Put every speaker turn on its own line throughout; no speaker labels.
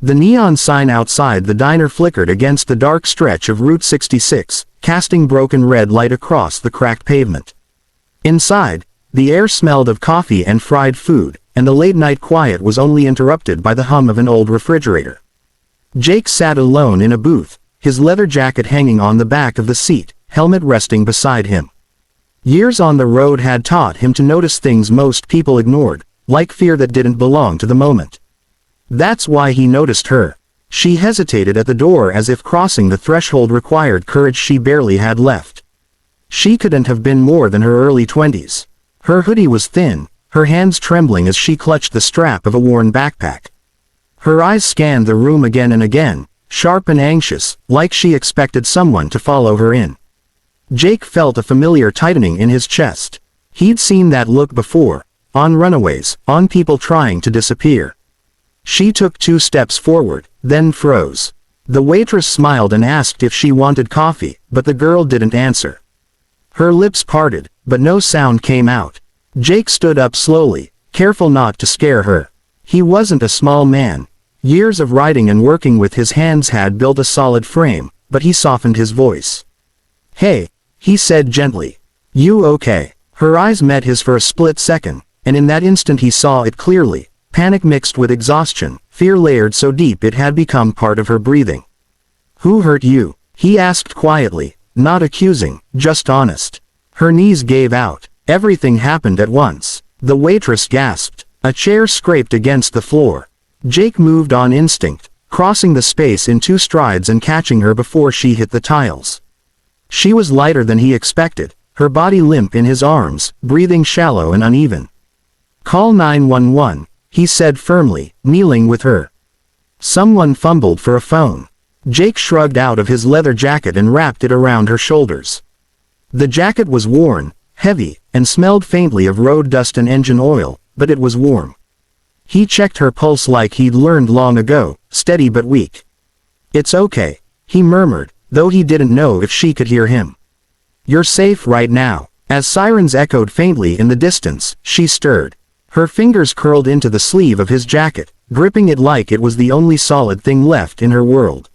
The neon sign outside the diner flickered against the dark stretch of Route 66, casting broken red light across the cracked pavement. Inside, the air smelled of coffee and fried food, and the late-night quiet was only interrupted by the hum of an old refrigerator. Jake sat alone in a booth, his leather jacket hanging on the back of the seat, helmet resting beside him. Years on the road had taught him to notice things most people ignored, like fear that didn't belong to the moment. That's why he noticed her. She hesitated at the door as if crossing the threshold required courage she barely had left. She couldn't have been more than her early 20s. Her hoodie was thin, her hands trembling as she clutched the strap of a worn backpack. Her eyes scanned the room again and again, sharp and anxious, like she expected someone to follow her in. Jake felt a familiar tightening in his chest. He'd seen that look before, on runaways, on people trying to disappear. She took 2 steps forward, then froze. The waitress smiled and asked if she wanted coffee, but the girl didn't answer. Her lips parted, but no sound came out. Jake stood up slowly, careful not to scare her. He wasn't a small man. Years of writing and working with his hands had built a solid frame, but he softened his voice. "Hey," he said gently. "You okay?" Her eyes met his for a split second, and in that instant he saw it clearly. Panic mixed with exhaustion, fear layered so deep it had become part of her breathing. "Who hurt you?" he asked quietly, not accusing, just honest. Her knees gave out. Everything happened at once. The waitress gasped. A chair scraped against the floor. Jake moved on instinct, crossing the space in 2 strides and catching her before she hit the tiles. She was lighter than he expected, her body limp in his arms, breathing shallow and uneven. "Call 911. He said firmly, kneeling with her. Someone fumbled for a phone. Jake shrugged out of his leather jacket and wrapped it around her shoulders. The jacket was worn, heavy, and smelled faintly of road dust and engine oil, but it was warm. He checked her pulse like he'd learned long ago, steady but weak. "It's okay," he murmured, though he didn't know if she could hear him. "You're safe right now." As sirens echoed faintly in the distance, she stirred. Her fingers curled into the sleeve of his jacket, gripping it like it was the only solid thing left in her world.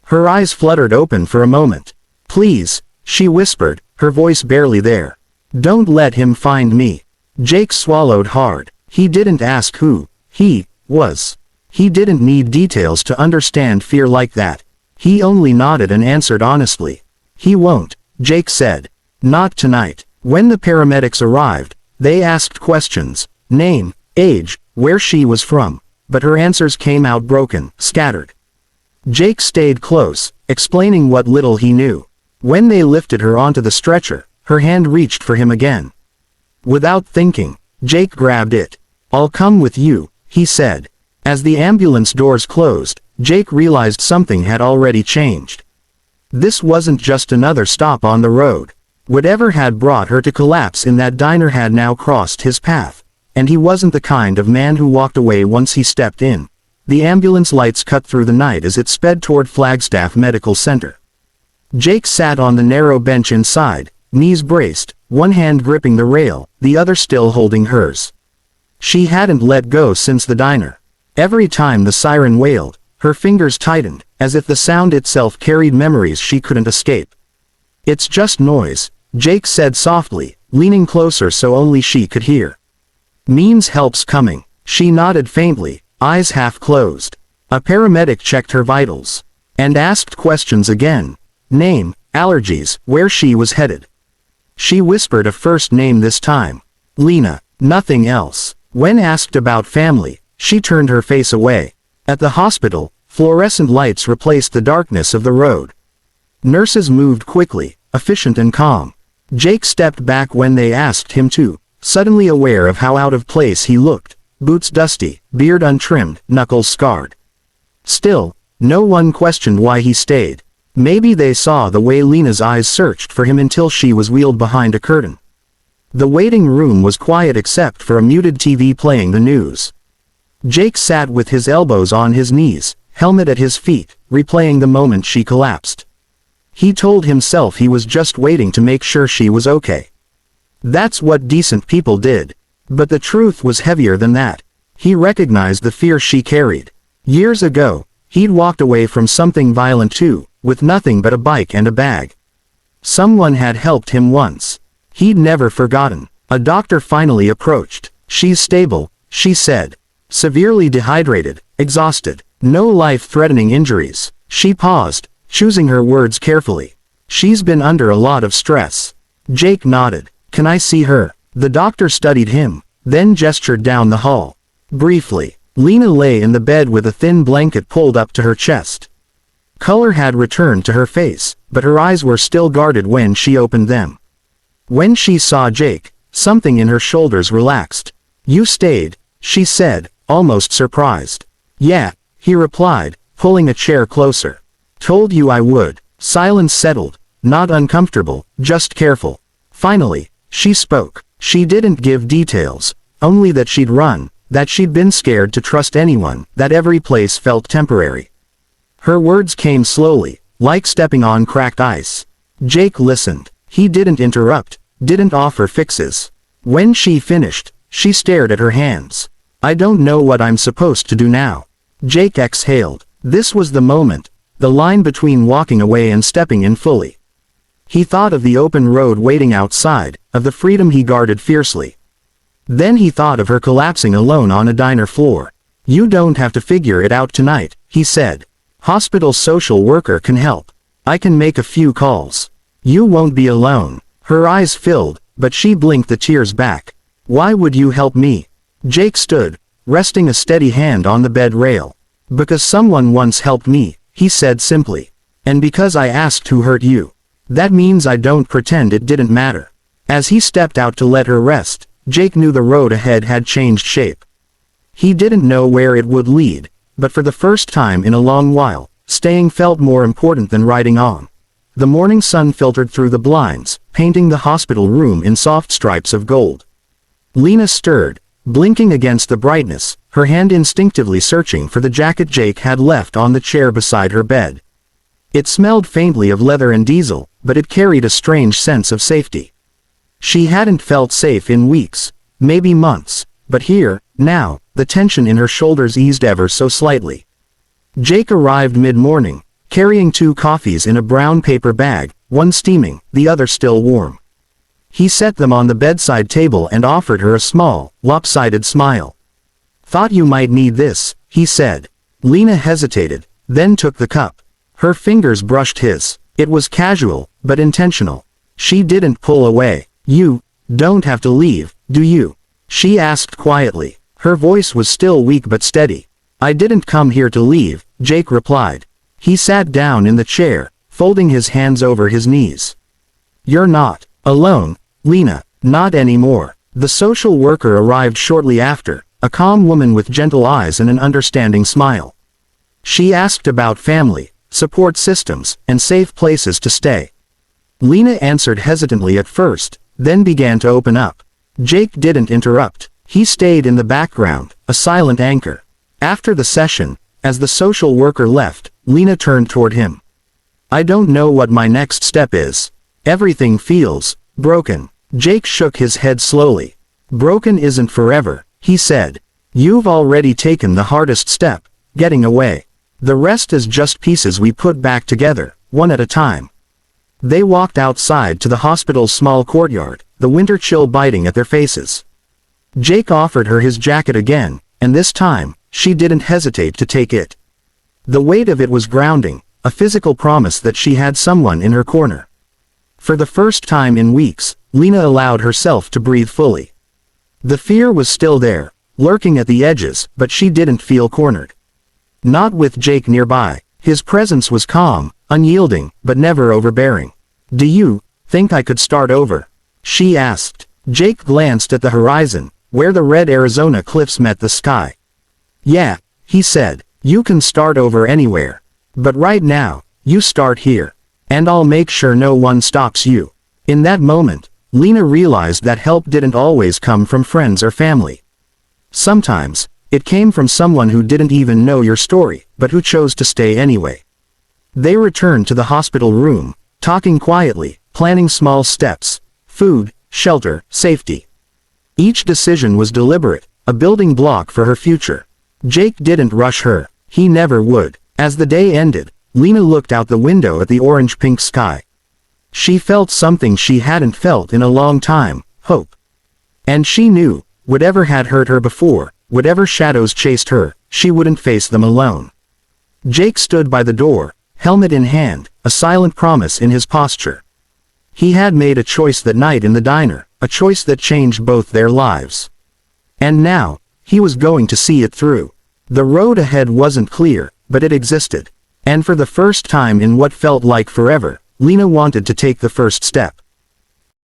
Her eyes fluttered open for a moment. "Please," she whispered, her voice barely there. "Don't let him find me." Jake swallowed hard. He didn't ask who he was. He didn't need details to understand fear like that. He only nodded and answered honestly. "He won't," Jake said. "Not tonight." When the paramedics arrived, they asked questions. Name, age, where she was from, but her answers came out broken, scattered. Jake stayed close, explaining what little he knew. When they lifted her onto the stretcher, her hand reached for him again. Without thinking, Jake grabbed it. "I'll come with you," he said. As the ambulance doors closed, Jake realized something had already changed. This wasn't just another stop on the road. Whatever had brought her to collapse in that diner had now crossed his path. And he wasn't the kind of man who walked away once he stepped in. The ambulance lights cut through the night as it sped toward Flagstaff Medical Center. Jake sat on the narrow bench inside, knees braced, one hand gripping the rail, the other still holding hers. She hadn't let go since the diner. Every time the siren wailed, her fingers tightened, as if the sound itself carried memories she couldn't escape. "It's just noise," Jake said softly, leaning closer so only she could hear. "Means help's coming." She nodded faintly, eyes half closed. A paramedic checked her vitals. And asked questions again. Name, allergies, where she was headed. She whispered a first name this time. Lena. Nothing else. When asked about family, she turned her face away. At the hospital, fluorescent lights replaced the darkness of the road. Nurses moved quickly, efficient and calm. Jake stepped back when they asked him to, suddenly aware of how out of place he looked, boots dusty, beard untrimmed, knuckles scarred. Still, no one questioned why he stayed. Maybe they saw the way Lena's eyes searched for him until she was wheeled behind a curtain. The waiting room was quiet except for a muted TV playing the news. Jake sat with his elbows on his knees, helmet at his feet, replaying the moment she collapsed. He told himself he was just waiting to make sure she was okay. That's what decent people did. But the truth was heavier than that. He recognized the fear she carried. Years ago, he'd walked away from something violent too, with nothing but a bike and a bag. Someone had helped him once. He'd never forgotten. A doctor finally approached. "She's stable," she said. "Severely dehydrated, exhausted. No life-threatening injuries." She paused, choosing her words carefully. "She's been under a lot of stress." Jake nodded. "Can I see her?" The doctor studied him, then gestured down the hall. Briefly, Lena lay in the bed with a thin blanket pulled up to her chest. Color had returned to her face, but her eyes were still guarded when she opened them. When she saw Jake, something in her shoulders relaxed. "You stayed," she said, almost surprised. "Yeah," he replied, pulling a chair closer. "Told you I would." Silence settled, not uncomfortable, just careful. Finally, she spoke. She didn't give details, only that she'd run, that she'd been scared to trust anyone, that every place felt temporary. Her words came slowly, like stepping on cracked ice. Jake listened. He didn't interrupt, didn't offer fixes. When she finished, she stared at her hands. "I don't know what I'm supposed to do now." Jake exhaled. This was the moment, the line between walking away and stepping in fully. He thought of the open road waiting outside, of the freedom he guarded fiercely. Then he thought of her collapsing alone on a diner floor. "You don't have to figure it out tonight," he said. "Hospital social worker can help. I can make a few calls. You won't be alone." Her eyes filled, but she blinked the tears back. "Why would you help me?" Jake stood, resting a steady hand on the bed rail. "Because someone once helped me," he said simply. "And because I asked who hurt you. That means I don't pretend it didn't matter." As he stepped out to let her rest, Jake knew the road ahead had changed shape. He didn't know where it would lead, but for the first time in a long while, staying felt more important than riding on. The morning sun filtered through the blinds, painting the hospital room in soft stripes of gold. Lena stirred, blinking against the brightness, her hand instinctively searching for the jacket Jake had left on the chair beside her bed. It smelled faintly of leather and diesel, but it carried a strange sense of safety. She hadn't felt safe in weeks, maybe months, but here, now, the tension in her shoulders eased ever so slightly. Jake arrived mid-morning, carrying 2 coffees in a brown paper bag, one steaming, the other still warm. He set them on the bedside table and offered her a small, lopsided smile. "Thought you might need this," he said. Lena hesitated, then took the cup. Her fingers brushed his. It was casual, but intentional. She didn't pull away. "You don't have to leave, do you?" she asked quietly. Her voice was still weak but steady. "I didn't come here to leave," Jake replied. He sat down in the chair, folding his hands over his knees. "You're not alone, Lena, not anymore." The social worker arrived shortly after, a calm woman with gentle eyes and an understanding smile. She asked about family, support systems, and safe places to stay. Lena answered hesitantly at first, then began to open up. Jake didn't interrupt. He stayed in the background, a silent anchor. After the session, as the social worker left, Lena turned toward him. "I don't know what my next step is. Everything feels broken." Jake shook his head slowly. "Broken isn't forever," he said. "You've already taken the hardest step, getting away. The rest is just pieces we put back together, one at a time." They walked outside to the hospital's small courtyard, the winter chill biting at their faces. Jake offered her his jacket again, and this time, she didn't hesitate to take it. The weight of it was grounding, a physical promise that she had someone in her corner. For the first time in weeks, Lena allowed herself to breathe fully. The fear was still there, lurking at the edges, but she didn't feel cornered. Not with Jake nearby. His presence was calm, unyielding, but never overbearing. "Do you think I could start over?" she asked. Jake glanced at the horizon, where the red Arizona cliffs met the sky. "Yeah," he said, "you can start over anywhere. But right now, you start here. And I'll make sure no one stops you." In that moment, Lena realized that help didn't always come from friends or family. Sometimes, it came from someone who didn't even know your story, but who chose to stay anyway. They returned to the hospital room, talking quietly, planning small steps: food, shelter, safety. Each decision was deliberate, a building block for her future. Jake didn't rush her. He never would. As the day ended, Lena looked out the window at the orange-pink sky. She felt something she hadn't felt in a long time, hope. And she knew, whatever had hurt her before, whatever shadows chased her, she wouldn't face them alone. Jake stood by the door, helmet in hand, a silent promise in his posture. He had made a choice that night in the diner, a choice that changed both their lives. And now, he was going to see it through. The road ahead wasn't clear, but it existed. And for the first time in what felt like forever, Lena wanted to take the first step.